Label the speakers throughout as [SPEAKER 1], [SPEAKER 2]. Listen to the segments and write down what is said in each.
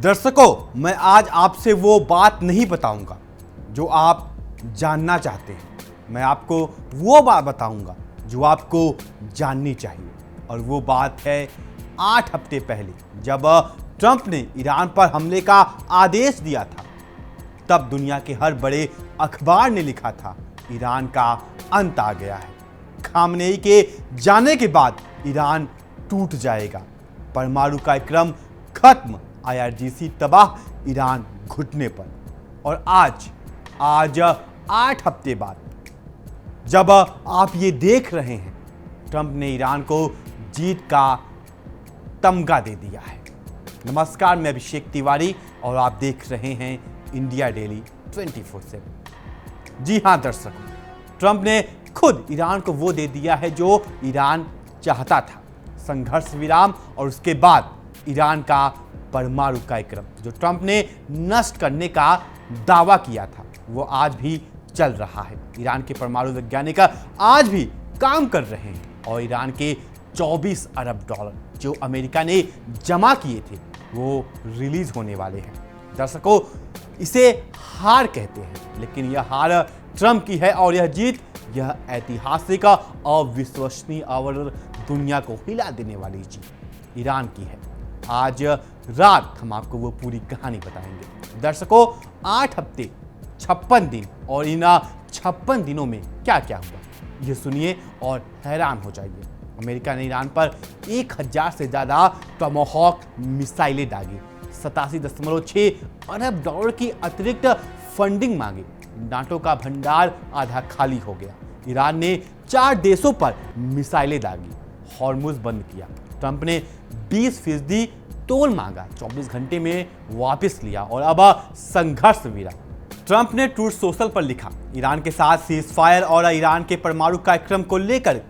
[SPEAKER 1] दर्शकों, मैं आज आपसे वो बात नहीं बताऊंगा जो आप जानना चाहते हैं। मैं आपको वो बात बताऊंगा जो आपको जाननी चाहिए। और वो बात है 8 हफ्ते पहले जब ट्रंप ने ईरान पर हमले का आदेश दिया था, तब दुनिया के हर बड़े अखबार ने लिखा था ईरान का अंत आ गया है। खामनेई के जाने के बाद ईरान टूट जाएगा, परमाणु कार्यक्रम खत्म, IRGC तबाह, ईरान घुटने पर। और आज 8 हफ्ते बाद जब आप ये देख रहे हैं, ट्रंप ने ईरान को जीत का तमगा दे दिया है। नमस्कार, मैं अभिषेक तिवारी और आप देख रहे हैं इंडिया डेली 24/7। जी हां दर्शकों, ट्रंप ने खुद ईरान को वो दे दिया है जो ईरान चाहता था, संघर्ष विराम और उसके बाद ईरान का परमाणु कार्यक्रम जो ट्रंप ने नष्ट करने का दावा किया था, वो आज भी चल रहा है। ईरान के परमाणु वैज्ञानिक आज भी काम कर रहे हैं और ईरान के 24 अरब डॉलर जो अमेरिका ने जमा किए थे वो रिलीज होने वाले हैं। दर्शकों, इसे हार कहते हैं, लेकिन यह हार ट्रंप की है और यह जीत, यह ऐतिहासिक और विश्वसनीय और दुनिया को हिला देने वाली जीत ईरान की है। आज रात हम आपको वो पूरी कहानी बताएंगे। दर्शकों, 8 हफ्ते 56 दिन और इन 56 दिनों में क्या क्या हुआ, ये सुनिए और हैरान हो जाइए। अमेरिका ने ईरान पर 1000 से ज़्यादा टोमाहॉक मिसाइलें दागी, 87.6 अरब डॉलर की अतिरिक्त फंडिंग मांगी, नाटो का भंडार आधा खाली हो गया। ईरान ने 4 देशों पर मिसाइलें दागी, हॉर्मुज बंद किया। ट्रंप ने 20% तोल मांगा, 24 घंटे में वापस लिया और अब संघर्ष विराम। ट्रंप ने ट्रूथ सोशल पर लिखा, ईरान के साथ सीजफायर और ईरान के परमाणु कार्यक्रम को लेकर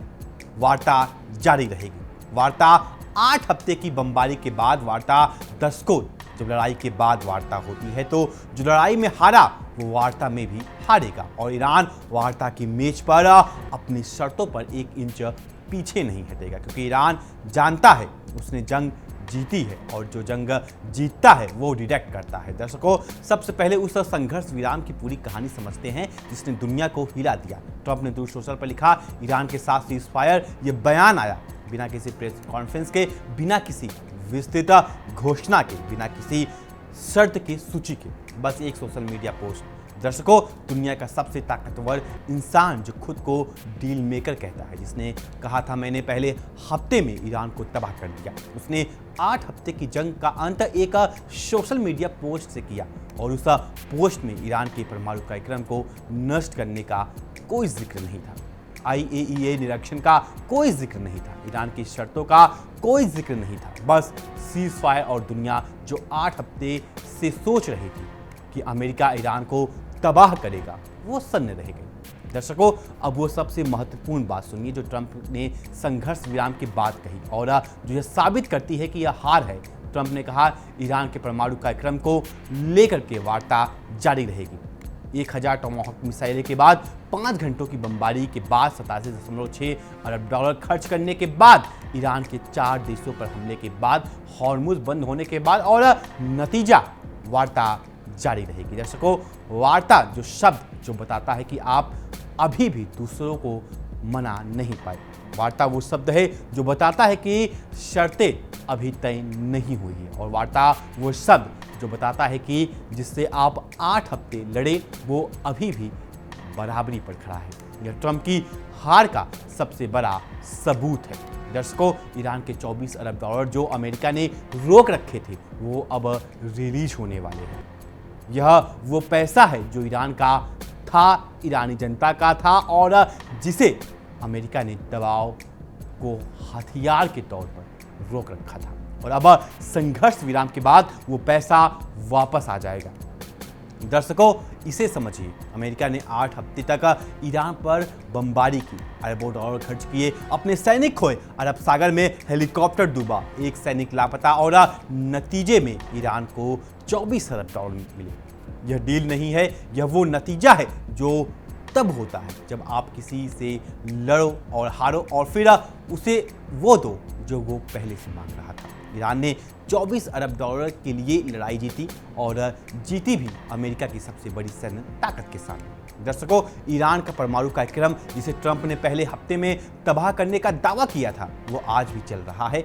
[SPEAKER 1] वार्ता जारी रहेगी। वार्ता 8 हफ्ते की बमबारी के बाद वार्ता, दशकों जब लड़ाई के बाद वार्ता होती है तो जो लड़ाई में हारा वो वार्ता में भी हारेगा। और ईरान वार्ता की मेज पर अपनी शर्तों पर 1 इंच पीछे नहीं हटेगा, क्योंकि ईरान जानता है उसने जंग जीती है और जो जंग जीतता है वो डिटेक्ट करता है। दर्शकों, सबसे पहले उस संघर्ष विराम की पूरी कहानी समझते हैं जिसने दुनिया को हिला दिया। ट्रंप ने ट्रूथ सोशल पर लिखा, ईरान के साथ सीजफायर, ये बयान आया बिना किसी प्रेस कॉन्फ्रेंस के, बिना किसी विस्तृत घोषणा के, बिना किसी शर्त की सूची के, बस एक सोशल मीडिया पोस्ट। दर्शकों, दुनिया का सबसे ताकतवर इंसान जो खुद को डील मेकर कहता है, जिसने कहा था मैंने पहले हफ्ते में ईरान को तबाह कर दिया, उसने 8 हफ्ते की जंग का अंत एक सोशल मीडिया पोस्ट से किया और उस पोस्ट में ईरान के परमाणु कार्यक्रम को नष्ट करने का कोई जिक्र नहीं था, IAEA निरीक्षण का कोई जिक्र नहीं था, ईरान की शर्तों का कोई जिक्र नहीं था। बस सीजफायर और दुनिया जो 8 हफ्ते से सोच रही थी कि अमेरिका ईरान को तबाह करेगा, वो सन्न रह गई। दर्शकों, अब वो सबसे महत्वपूर्ण बात सुनिए जो ट्रंप ने संघर्ष विराम की बात कही और जो यह साबित करती है कि यह हार है। ट्रंप ने कहा, ईरान के परमाणु कार्यक्रम को लेकर के वार्ता जारी रहेगी। 1000 टोमाहॉक मिसाइलें के बाद, 5 घंटों की बमबारी के बाद, 87.6 अरब डॉलर खर्च करने के बाद, ईरान के 4 देशों पर हमले के बाद, हॉर्मुज बंद होने के बाद और नतीजा, वार्ता जारी रहेगी। दर्शकों, वार्ता जो शब्द जो बताता है कि आप अभी भी दूसरों को मना नहीं पाए, वार्ता वो शब्द है जो बताता है कि शर्तें अभी तय नहीं हुई है, और वार्ता वो शब्द जो बताता है कि जिससे आप 8 हफ्ते लड़े वो अभी भी बराबरी पर खड़ा है। यह ट्रंप की हार का सबसे बड़ा सबूत है। दर्शकों, ईरान के 24 अरब डॉलर जो अमेरिका ने रोक रखे थे वो अब रिलीज होने वाले हैं। यह वो पैसा है जो ईरान का था, ईरानी जनता का था, और जिसे अमेरिका ने दबाव को हथियार के तौर पर रोक रखा था। और अब संघर्ष विराम के बाद वो पैसा वापस आ जाएगा। दर्शकों, इसे समझिए, अमेरिका ने 8 हफ्ते तक ईरान पर बमबारी की, अरबों डॉलर खर्च किए, अपने सैनिक खोए, अरब सागर में हेलीकॉप्टर डूबा, एक सैनिक लापता और नतीजे में ईरान को 24 अरब डॉलर मिले। यह डील नहीं है, यह वो नतीजा है जो तब होता है जब आप किसी से लड़ो और हारो और फिर उसे वो दो जो वो पहले से मांग रहा था। ईरान ने 24 अरब डॉलर के लिए लड़ाई जीती और जीती भी अमेरिका की सबसे बड़ी सैन्य ताकत के सामने। दर्शकों, ईरान का परमाणु कार्यक्रम जिसे ट्रंप ने पहले हफ्ते में तबाह करने का दावा किया था, वो आज भी चल रहा है।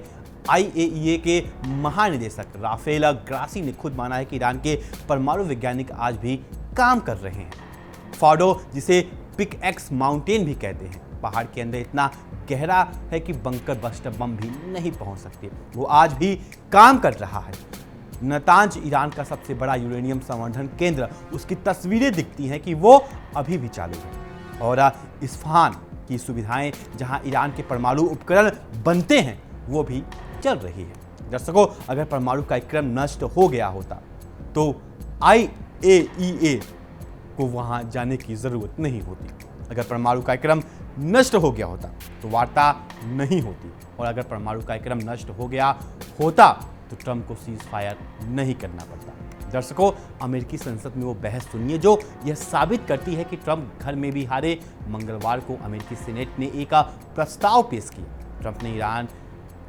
[SPEAKER 1] IAEA के महानिदेशक राफेल ग्रासी ने खुद माना है कि ईरान के परमाणु वैज्ञानिक आज भी काम कर रहे हैं। फॉर्डो, जिसे पिकएक्स माउंटेन भी कहते हैं, पहाड़ के अंदर इतना गहरा है कि बंकर बस्टर बम भी नहीं पहुंच सकते, वो आज भी काम कर रहा है। नतांज, ईरान का सबसे बड़ा यूरेनियम संवर्धन केंद्र, उसकी तस्वीरें दिखती हैं कि वो अभी भी चालू है। और इस्फहान की सुविधाएं, जहां ईरान के परमाणु उपकरण बनते हैं, वो भी चल रही है। दर्शकों, अगर परमाणु कार्यक्रम नष्ट हो गया होता तो IAEA को वहां जाने की जरूरत नहीं होती। अगर परमाणु कार्यक्रम नष्ट हो गया होता तो वार्ता नहीं होती, और अगर परमाणु कार्यक्रम नष्ट हो गया होता तो ट्रंप को सीज फायर नहीं करना पड़ता। दर्शकों, अमेरिकी संसद में वो बहस सुनिए जो यह साबित करती है कि ट्रंप घर में भी हारे। मंगलवार को अमेरिकी सीनेट ने एक प्रस्ताव पेश किया। ट्रंप ने ईरान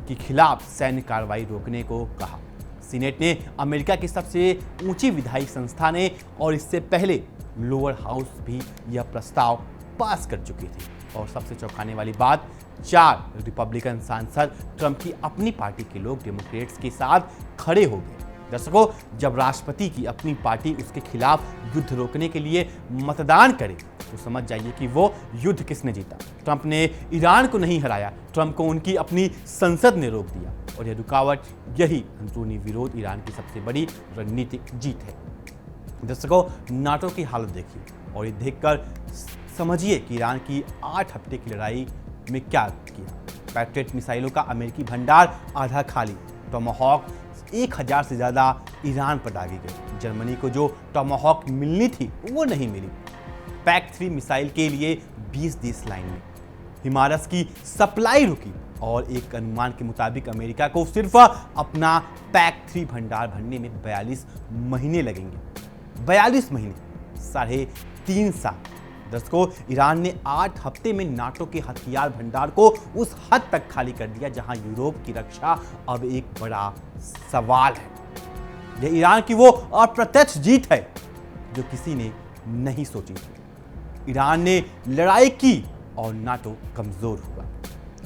[SPEAKER 1] के खिलाफ सैन्य कार्रवाई रोकने को कहा। सीनेट ने अमेरिका की सबसे ऊंची विधायी संस्था ने और इससे पहले लोअर हाउस भी यह प्रस्ताव पास कर चुकी थी। और सबसे चौंकाने वाली बात, 4 रिपब्लिकन सांसद ट्रंप की अपनी पार्टी के लोग डेमोक्रेट्स के साथ खड़े हो गए। दर्शकों, जब राष्ट्रपति की अपनी पार्टी उसके खिलाफ युद्ध रोकने के लिए मतदान करे तो समझ जाइए कि वो युद्ध किसने जीता। ट्रंप ने ईरान को नहीं हराया, ट्रंप को उनकी अपनी संसद ने रोक दिया। और यह रुकावट, यही अंदरूनी विरोध ईरान की सबसे बड़ी रणनीतिक जीत है। दर्शकों, नाटो की हालत देखिए और ये देखकर समझिए कि ईरान की 8 हफ्ते की लड़ाई में क्या किया। पैट्रियट मिसाइलों का अमेरिकी भंडार आधा खाली, टोमाहॉक 1000 से ज़्यादा ईरान पर दागे गए। जर्मनी को जो टोमाहॉक मिलनी थी वो नहीं मिली। PAC-3 मिसाइल के लिए 20 देश लाइन में। हिमारस की सप्लाई रुकी और एक अनुमान के मुताबिक अमेरिका को सिर्फ अपना PAC-3 भंडार भरने में 42 महीने लगेंगे। 42 महीने, 3.5 साल। दर्शकों, ईरान ने 8 हफ्ते में नाटो के हथियार भंडार को उस हद तक खाली कर दिया जहां यूरोप की रक्षा अब एक बड़ा सवाल है। यह ईरान की वो अप्रत्यक्ष जीत है जो किसी ने नहीं सोची थी। ईरान ने लड़ाई की और नाटो कमजोर हुआ।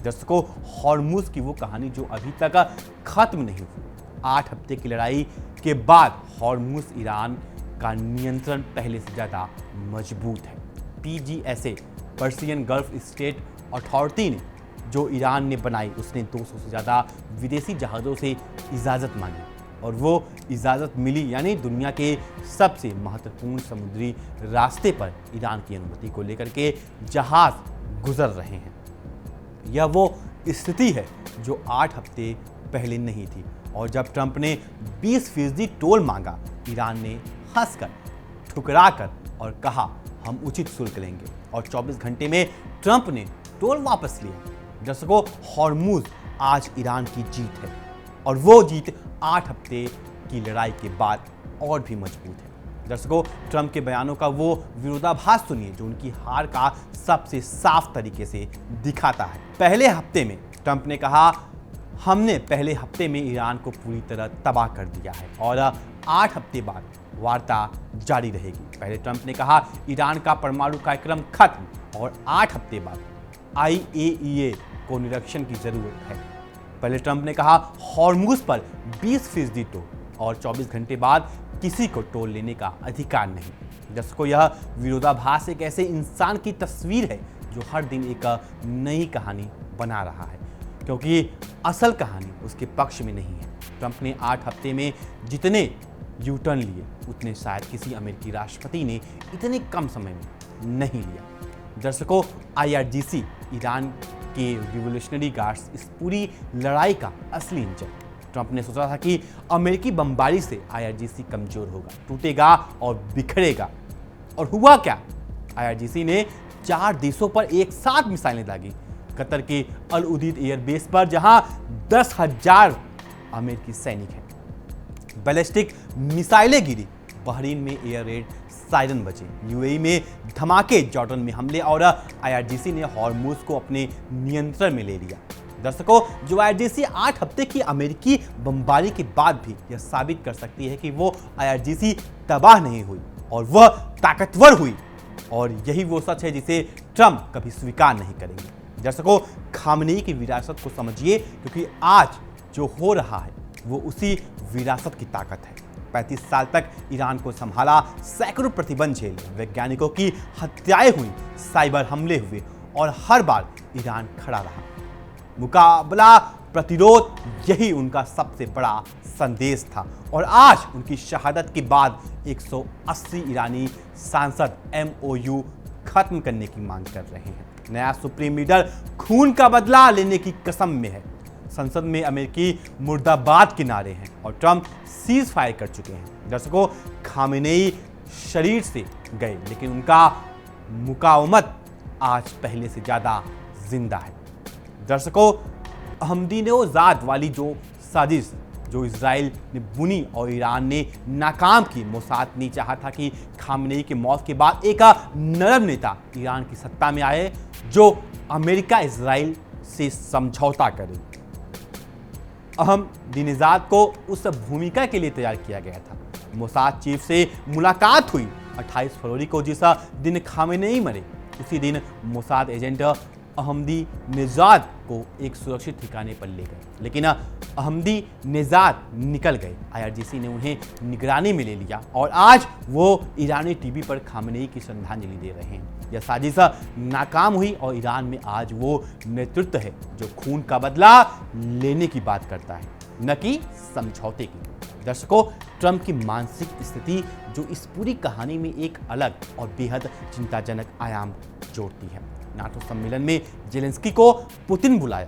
[SPEAKER 1] दर्शकों, हॉर्मुज की वो कहानी जो अभी तक खत्म नहीं हुई। 8 हफ्ते की लड़ाई के बाद हॉर्मुज ईरान का नियंत्रण पहले से ज्यादा मजबूत है। PGSA, Persian gulf state authority ने जो ईरान ने बनाई, उसने 200 से ज़्यादा विदेशी जहाज़ों से इजाज़त मांगी और वो इजाज़त मिली, यानी दुनिया के सबसे महत्वपूर्ण समुद्री रास्ते पर ईरान की अनुमति को लेकर के जहाज़ गुजर रहे हैं। यह वो स्थिति है जो 8 हफ्ते पहले नहीं थी। और जब ट्रंप ने 20% टोल मांगा, ईरान ने हंसकर, ठुकराकर और कहा हम उचित शुल्क लेंगे, और 24 घंटे में ट्रंप ने टोल वापस लिया। दर्शकों, हॉर्मुज आज ईरान की जीत है और वो जीत 8 हफ्ते की लड़ाई के बाद और भी मजबूत है। दर्शकों, ट्रंप के बयानों का वो विरोधाभास सुनिए जो उनकी हार का सबसे साफ तरीके से दिखाता है। पहले हफ्ते में ट्रंप ने कहा हमने पहले हफ्ते में ईरान को पूरी तरह तबाह कर दिया है और 8 हफ्ते बाद वार्ता जारी रहेगी। पहले ट्रंप ने कहा ईरान का परमाणु कार्यक्रम खत्म और 8 हफ्ते बाद IAEA को निरीक्षण की जरूरत है। पहले ट्रंप ने कहा हॉर्मुज पर 20% टोल और 24 घंटे बाद किसी को टोल लेने का अधिकार नहीं। दर्शकों, यह विरोधाभास एक ऐसे इंसान की तस्वीर है जो हर दिन एक नई कहानी बना रहा है, क्योंकि असल कहानी उसके पक्ष में नहीं है। ट्रंप ने 8 हफ्ते में जितने यू-टर्न लिए उतने शायद किसी अमेरिकी राष्ट्रपति ने इतने कम समय में नहीं लिया। दर्शकों, IRGC ईरान के रिवोल्यूशनरी गार्ड्स इस पूरी लड़ाई का असली इंजन। ट्रंप ने सोचा था कि अमेरिकी बमबारी से IRGC कमजोर होगा, टूटेगा और बिखरेगा, और हुआ क्या? IRGC ने 4 देशों पर एक साथ मिसाइलें दागी। कतर के अल उदीद एयरबेस पर जहां 10,000 अमेरिकी सैनिक हैं। बैलिस्टिक मिसाइलें गिरी, बहरीन में एयर रेड सायरन बजे, UAE में धमाके, जॉर्डन में हमले और IRGC ने हॉर्मुज को अपने नियंत्रण में ले लिया। दर्शकों, जो आईआरजीसी 8 हफ्ते की अमेरिकी बमबारी के बाद भी यह साबित कर सकती है कि वो आईआरजीसी तबाह नहीं हुई और वह ताकतवर हुई, और यही वो सच है जिसे ट्रंप कभी स्वीकार नहीं करेंगे। दर्शकों, खामनेई की विरासत को समझिए, क्योंकि आज जो हो रहा है वो उसी विरासत की ताकत है। 35 साल तक ईरान को संभाला, सैकड़ों प्रतिबंध झेले, वैज्ञानिकों की हत्याएं हुई, साइबर हमले हुए और हर बार ईरान खड़ा रहा। मुकाबला, प्रतिरोध, यही उनका सबसे बड़ा संदेश था। और आज उनकी शहादत के बाद 180 ईरानी सांसद MOU खत्म करने की मांग कर रहे हैं। नया सुप्रीम लीडर खून का बदला लेने की कसम में है। संसद में अमेरिकी मुर्दाबाद के नारे हैं और ट्रंप सीज फायर कर चुके हैं। दर्शकों, खामेनेई शरीर से गए, लेकिन उनका मुकावमत आज पहले से ज्यादा जिंदा है। दर्शकों, अहमदीनोजाद वाली जो साजिश जो इजराइल ने बुनी और ईरान ने नाकाम की, मोसाद ने चाहा था कि खामेनेई की मौत के बाद एक नरम नेता ईरान की सत्ता में आए जो अमेरिका इजराइल से समझौता करे। अहमदीनोजाद को उस भूमिका के लिए तैयार किया गया था। मोसाद चीफ से मुलाकात हुई 28 फरवरी को, जिस दिन खामेनेई मरे उसी दिन मोसाद एजेंट अहमदीनोजाद को एक सुरक्षित ठिकाने पर ले गए, लेकिन अहमदीनोजाद निकल गए। आईआरजीसी ने उन्हें निगरानी में ले लिया और आज वो ईरानी टीवी पर खामेनेई की श्रद्धांजलि दे रहे हैं। यह साजिश नाकाम हुई और ईरान में आज वो नेतृत्व है जो खून का बदला लेने की बात करता है, न कि समझौते की। दर्शकों, ट्रंप की मानसिक स्थिति जो इस पूरी कहानी में एक अलग और बेहद चिंताजनक आयाम जोड़ती है। नाटो सम्मेलन में जेलेंस्की को पुतिन बुलाया,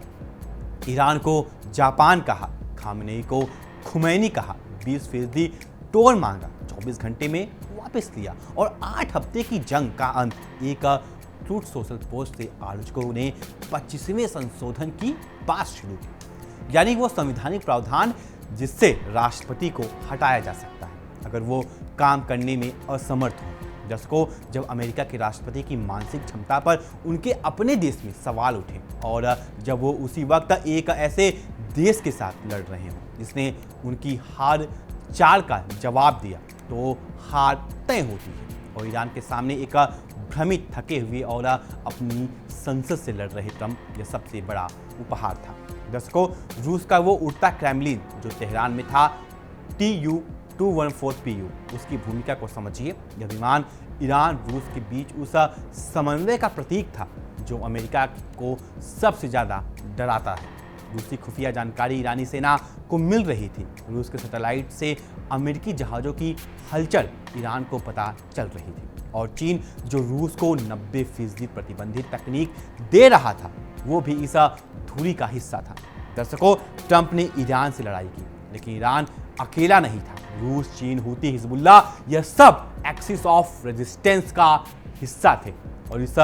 [SPEAKER 1] ईरान को जापान कहा, खामेनेई को खुमैनी कहा, 20% टोल मांगा, 24 घंटे में वापस लिया और 8 हफ्ते की जंग का अंत एक ट्रूथ सोशल पोस्ट से आलोचकों ने 25वें संशोधन की बात शुरू की, यानी वो संवैधानिक प्रावधान जिससे राष्ट्रपति को हटाया जा सकता है अगर वो काम करने में असमर्थ हो। दर्शकों, जब अमेरिका के राष्ट्रपति की मानसिक क्षमता पर उनके अपने देश में सवाल उठे और जब वो उसी वक्त एक ऐसे देश के साथ लड़ रहे हों जिसने उनकी हार चाल का जवाब दिया, तो हार तय होती है। और ईरान के सामने एक भ्रमित, थके हुए और अपनी संसद से लड़ रहे ट्रंप, यह सबसे बड़ा उपहार था। दर्शकों, रूस का वो उड़ता क्रेमलिन जो तेहरान में था, Tu-214PU, उसकी भूमिका को समझिए। यह विमान ईरान रूस के बीच उस समन्वय का प्रतीक था जो अमेरिका को सबसे ज़्यादा डराता है। रूसी खुफिया जानकारी ईरानी सेना को मिल रही थी। रूस के सैटेलाइट से अमेरिकी जहाज़ों की हलचल ईरान को पता चल रही थी और चीन जो रूस को 90% प्रतिबंधित तकनीक दे रहा था, वो भी इस धुरी का हिस्सा था। दर्शकों, ट्रंप ने ईरान से लड़ाई की, लेकिन ईरान अकेला नहीं था। रूस, चीन, हूती, हिजबुल्ला, यह सब एक्सिस ऑफ रेजिस्टेंस का हिस्सा थे और इस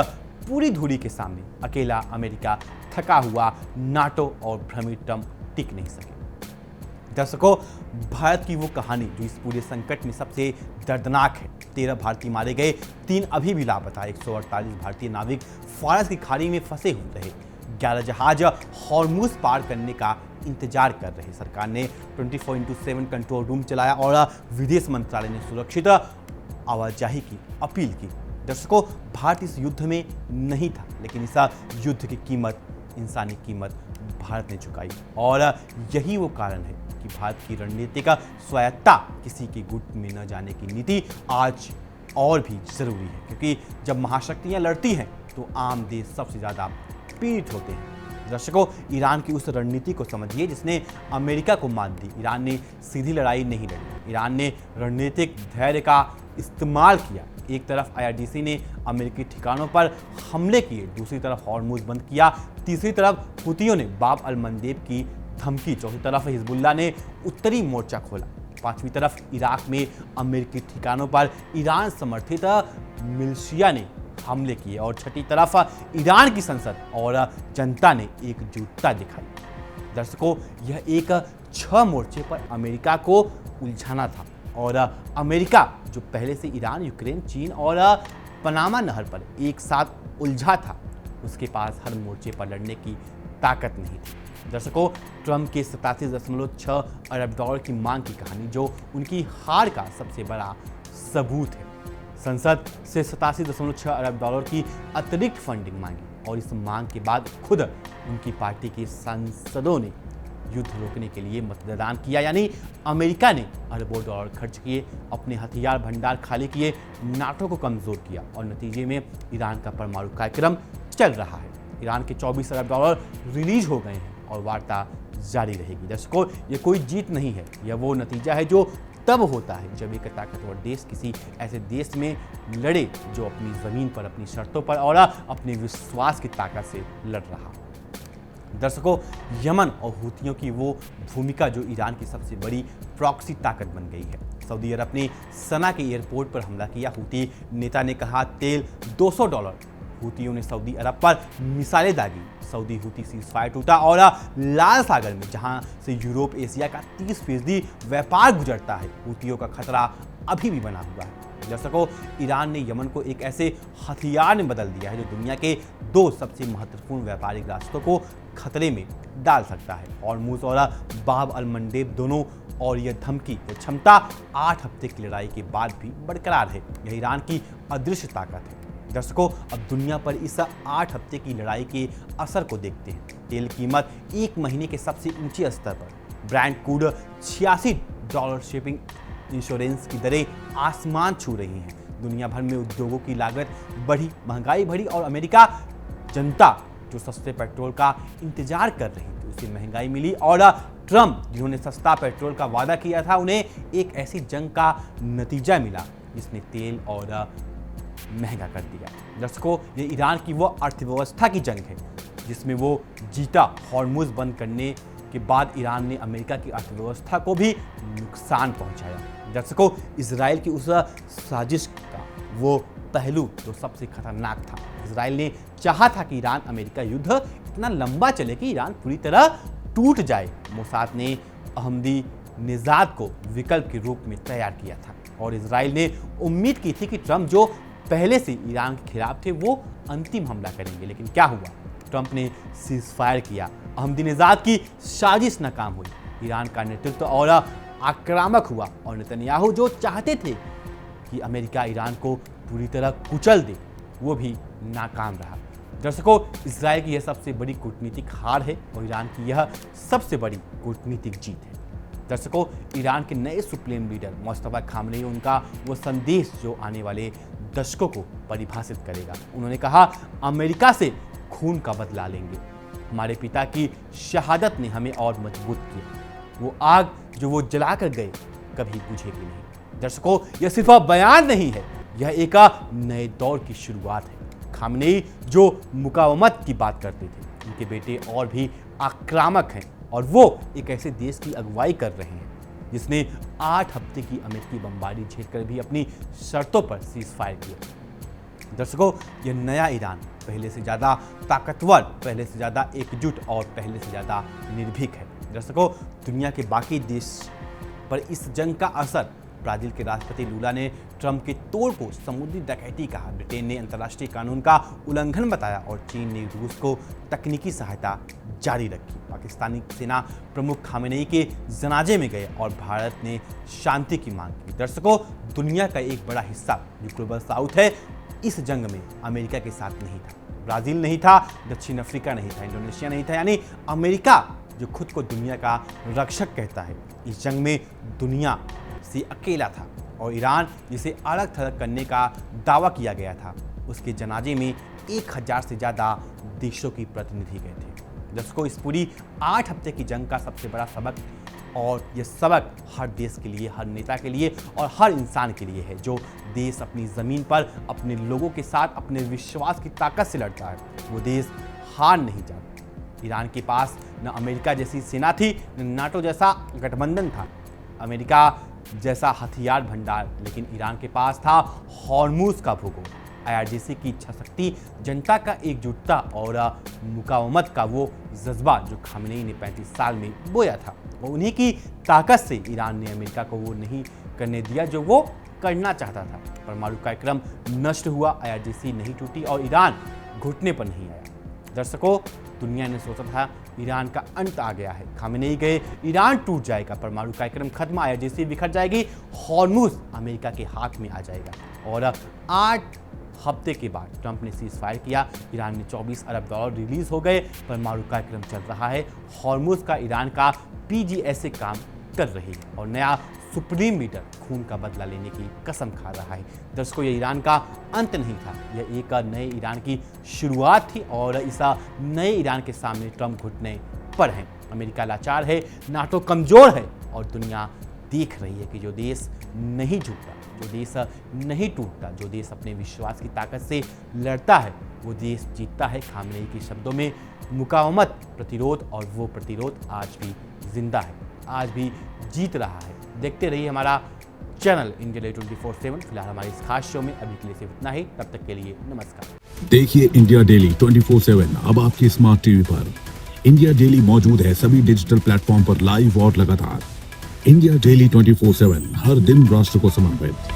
[SPEAKER 1] पूरी धुरी के सामने अकेला अमेरिका, थका हुआ नाटो और भ्रमित ट्रंप टिक नहीं सके। दर्शकों, भारत की वो कहानी जो इस पूरे संकट में सबसे दर्दनाक है। 13 भारतीय मारे गए, 3 अभी भी लापता। 148 भारतीय नाविक फारस की खाड़ी में फंसे हुए रहे। 11 जहाज हॉर्मुज पार करने का इंतजार कर रहे। सरकार ने 24/7 कंट्रोल रूम चलाया और विदेश मंत्रालय ने सुरक्षित आवाजाही की अपील की। दर्शकों, भारत इस युद्ध में नहीं था, लेकिन इस युद्ध की कीमत, इंसानी कीमत भारत ने चुकाई और यही वो कारण है कि भारत की रणनीतिक स्वायत्तता, किसी के गुट में न जाने की नीति आज और भी जरूरी है, क्योंकि जब महाशक्तियां लड़ती हैं तो आम देश सबसे ज़्यादा पीड़ित होते हैं। दर्शकों, ईरान की उस रणनीति को समझिए जिसने अमेरिका को मात दी। ईरान ने सीधी लड़ाई नहीं लड़ी, ईरान ने रणनीतिक धैर्य का इस्तेमाल किया। एक तरफ आईआरजीसी ने अमेरिकी ठिकानों पर हमले किए, दूसरी तरफ हॉर्मुज बंद किया, तीसरी तरफ हुतियों ने बाब अल मंदेब की धमकी, चौथी तरफ हिजबुल्ला ने उत्तरी मोर्चा खोला, पांचवी तरफ इराक में अमेरिकी ठिकानों पर ईरान समर्थित मिलिशिया ने हमले किए और छठी तरफ ईरान की संसद और जनता ने एकजुटता दिखाई। दर्शकों, यह एक 6 मोर्चे पर अमेरिका को उलझाना था और अमेरिका जो पहले से ईरान, यूक्रेन, चीन और पनामा नहर पर एक साथ उलझा था, उसके पास हर मोर्चे पर लड़ने की ताकत नहीं थी। दर्शकों, ट्रंप के 87.6 अरब डॉलर की मांग की कहानी जो उनकी हार का सबसे बड़ा सबूत है। संसद से 87.6 अरब डॉलर की अतिरिक्त फंडिंग मांगी और इस मांग के बाद खुद उनकी पार्टी के सांसदों ने युद्ध रोकने के लिए मतदान किया, यानी अमेरिका ने अरबों डॉलर खर्च किए, अपने हथियार भंडार खाली किए, नाटो को कमजोर किया और नतीजे में ईरान का परमाणु कार्यक्रम चल रहा है। ईरान के 24 अरब डॉलर रिलीज हो गए हैं और वार्ता जारी रहेगी। दर्शकों, ये कोई जीत नहीं है, यह वो नतीजा है जो तब होता है जब एक ताकतवर देश किसी ऐसे देश में लड़े जो अपनी जमीन पर, अपनी शर्तों पर और अपने विश्वास की ताकत से लड़ रहा। दर्शकों, यमन और हूथियों की वो भूमिका जो ईरान की सबसे बड़ी प्रॉक्सी ताकत बन गई है। सऊदी अरब ने सना के एयरपोर्ट पर हमला किया। हूती नेता ने कहा तेल $200। हूतियों ने सऊदी अरब पर मिसाइलें दागी। सऊदी हूती सीज़फायर टूटा और लाल सागर में जहां से यूरोप एशिया का 30% व्यापार गुजरता है, हूतियों का खतरा अभी भी बना हुआ है। दर्शकों, ईरान ने यमन को एक ऐसे हथियार में बदल दिया है जो दुनिया के 2 सबसे महत्वपूर्ण व्यापारिक रास्तों को खतरे में डाल सकता है। हॉर्मुज़ और बाब अल मंडेब दोनों, और यह धमकी और क्षमता 8 हफ्ते की लड़ाई के बाद भी बरकरार है। यह ईरान की अदृश्य ताकत है। दर्शकों, अब दुनिया पर इस 8 हफ्ते की लड़ाई के असर को देखते हैं। तेल कीमत 1 महीने के सबसे ऊंचे स्तर पर, ब्रांड क्रूड $86, शिपिंग इंश्योरेंस की दरें आसमान छू रही हैं। दुनिया भर में उद्योगों की लागत बढ़ी, महंगाई बढ़ी और अमेरिका जनता जो सस्ते पेट्रोल का इंतजार कर रही थी उसे महंगाई मिली। और ट्रंप जिन्होंने सस्ता पेट्रोल का वादा किया था, उन्हें एक ऐसी जंग का नतीजा मिला जिसने तेल और महंगा कर दिया। दर्शकों, ये ईरान की वो अर्थव्यवस्था की जंग है जिसमें वो जीता। हॉर्मुज़ बंद करने के बाद ईरान ने अमेरिका की अर्थव्यवस्था को भी नुकसान पहुंचाया। दर्शकों, इजराइल की उस साजिश का वो पहलू जो सबसे खतरनाक था। इजराइल ने चाहा था कि ईरान अमेरिका युद्ध इतना लंबा चले कि ईरान पूरी तरह टूट जाए। मोसाद ने अहमदी निजाद को विकल्प के रूप में तैयार किया था और इजराइल ने उम्मीद की थी कि ट्रंप जो पहले से ईरान के खिलाफ थे वो अंतिम हमला करेंगे। लेकिन क्या हुआ? ट्रंप ने सीज़फायर किया, अहमदीनेजाद की साजिश नाकाम हुई, ईरान का नेतृत्व और आक्रामक हुआ और नेतन्याहू जो चाहते थे कि अमेरिका ईरान को पूरी तरह कुचल दे, वो भी नाकाम रहा। दर्शकों, इजराइल की यह सबसे बड़ी कूटनीतिक हार है और ईरान की यह सबसे बड़ी कूटनीतिक जीत है। दर्शकों, ईरान के नए सुप्रीम लीडर मुस्तफा खामनेई, उनका वो संदेश जो आने वाले दशकों को परिभाषित करेगा। उन्होंने कहा, अमेरिका से खून का बदला लेंगे। हमारे पिता की शहादत ने हमें और मजबूत किया। वो आग जो वो जलाकर गए कभी बुझेगी नहीं। दर्शकों, यह सिर्फ बयान नहीं है, यह एक नए दौर की शुरुआत है। खामनेई जो मुकावमत की बात करते थे, उनके बेटे और भी आक्रामक हैं और वो एक ऐसे देश की अगुवाई कर रहे हैं जिसने 8 हफ्ते की अमेरिकी बमबारी झेलकर भी अपनी शर्तों पर सीज़फायर किया। दर्शकों, यह नया ईरान पहले से ज़्यादा ताकतवर, पहले से ज़्यादा एकजुट और पहले से ज़्यादा निर्भीक है। दर्शकों, दुनिया के बाकी देश पर इस जंग का असर, ब्राज़ील के राष्ट्रपति लूला ने ट्रंप के तोड़ को समुद्री डकैती कहा, ब्रिटेन ने अंतर्राष्ट्रीय कानून का उल्लंघन बताया और चीन ने रूस को तकनीकी सहायता जारी रखी। पाकिस्तानी सेना प्रमुख खामेनेई के जनाजे में गए और भारत ने शांति की मांग की। दर्शकों, दुनिया का एक बड़ा हिस्सा जो ग्लोबल साउथ है, इस जंग में अमेरिका के साथ नहीं था। ब्राज़ील नहीं था, दक्षिण अफ्रीका नहीं था, इंडोनेशिया नहीं था, यानी अमेरिका जो खुद को दुनिया का रक्षक कहता है, इस जंग में दुनिया से अकेला था। और ईरान जिसे अलग थलग करने का दावा किया गया था, उसके जनाजे में 1000 से ज़्यादा देशों की प्रतिनिधि गए थे। दर्शकों, इस पूरी 8 हफ्ते की जंग का सबसे बड़ा सबक, और यह सबक हर देश के लिए, हर नेता के लिए और हर इंसान के लिए है जो देश अपनी ज़मीन पर अपने लोगों के साथ अपने विश्वास की ताकत से लड़ता है, वो देश हार नहीं जाता। ईरान के पास न अमेरिका जैसी सेना थी, न नाटो जैसा गठबंधन था, अमेरिका जैसा हथियार भंडार, लेकिन ईरान के पास था हॉर्मुज़ का भूगोल, IRGC की इच्छा शक्ति, जनता का एकजुटता और मुकावमत का वो जज्बा जो खामेनेई ने 35 साल में बोया था। वो उन्हीं की ताकत से ईरान ने अमेरिका को वो नहीं करने दिया जो वो करना चाहता था। परमाणु कार्यक्रम नष्ट हुआ, IRGC नहीं टूटी और ईरान घुटने पर नहीं आया। दर्शकों, दुनिया ने सोचा था ईरान का अंत आ गया है, खामेनेई गए, ईरान टूट जाएगा, परमाणु कार्यक्रम खत्म, आईआरजीसी बिखर जाएगी, हॉर्मुज अमेरिका के हाथ में आ जाएगा। और 8 हफ्ते के बाद ट्रंप ने सीज फायर किया, ईरान में $24 अरब रिलीज हो गए, परमाणु कार्यक्रम चल रहा है, हॉर्मुज का ईरान का पीजीएसए काम कर रही है और नया सुप्रीम लीडर खून का बदला लेने की कसम खा रहा है। दर्शकों, ये ईरान का अंत नहीं था, यह एक नए ईरान की शुरुआत थी और इस नए ईरान के सामने ट्रंप घुटने पर हैं। अमेरिका लाचार है, नाटो कमजोर है और दुनिया देख रही है कि जो देश नहीं झुकता, जो देश नहीं टूटता, जो देश अपने विश्वास की ताकत से लड़ता है, वो देश जीतता है। खामेनेई के शब्दों में मुकावमत, प्रतिरोध, और वो प्रतिरोध आज भी जिंदा है, आज भी जीत रहा है। देखते रहिए हमारा चैनल इंडिया डेली 24/7। फिलहाल हमारे इस खास शो में अभी के लिए सिर्फ इतना ही, तब तक के लिए नमस्कार।
[SPEAKER 2] देखिए इंडिया डेली 24/7 अब आपकी स्मार्ट टीवी पर। इंडिया डेली मौजूद है सभी डिजिटल प्लेटफॉर्म पर लाइव और लगातार। इंडिया डेली 24/7 हर दिन राष्ट्र को समर्पित।